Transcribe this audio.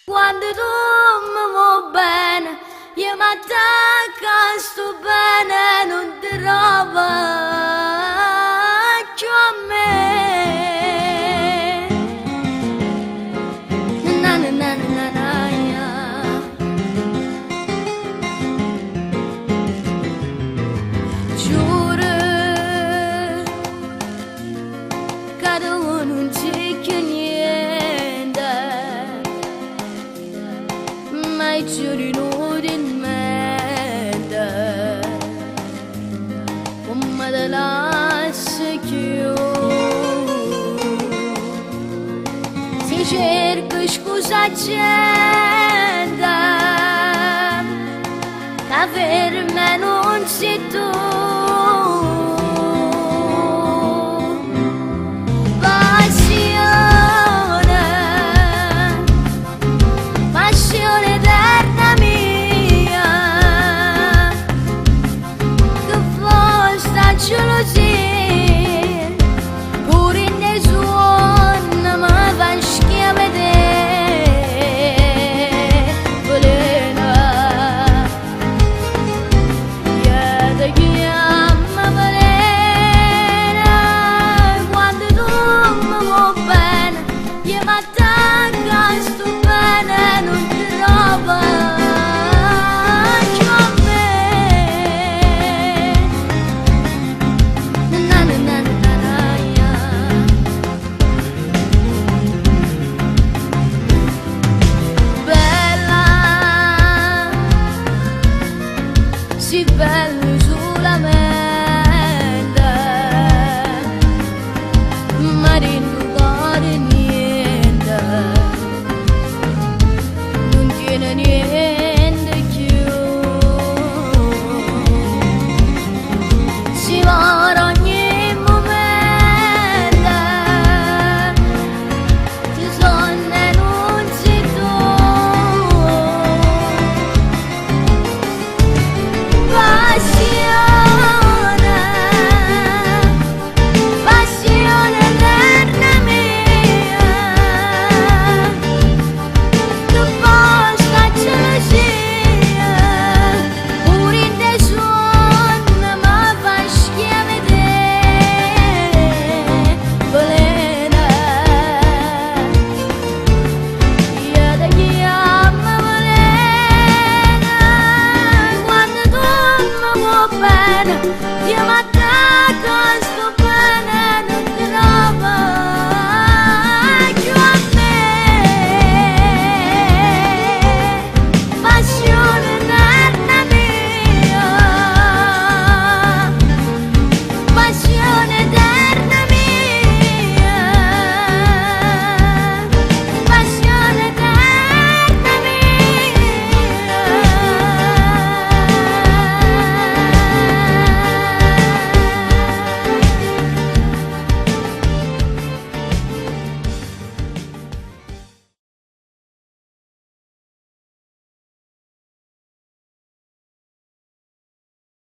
Quando tu mi vuoi bene, io mi attacco a sto bene, non ti trovo più a me. Na na na na na na, yeah. Giuro che tu non c'è più niente, mai giuri nudo in mente, come te lascio più. Se cerco scusa gente, che per me non sei tu.